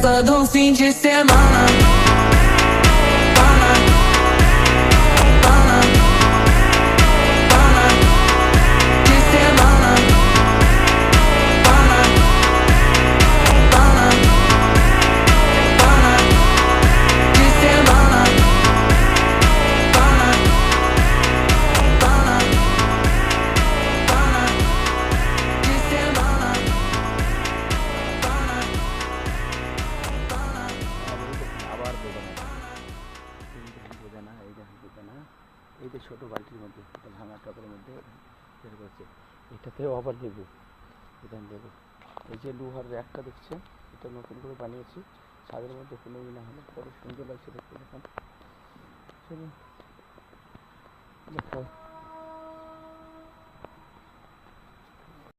festa do fim de semana. এই যে ছোটো বালতির মধ্যে এটা ভাঙা টবের মধ্যে বের করছে, এটাতেও আবার দেবো, এটা দেবো। এই যে লোহার র্যাকটা দেখছেন, এটা নতুন করে বানিয়েছি, ছাদের মধ্যে কোনো না হলে কত সুন্দর লাগছে দেখতে। দেখুন দেখো।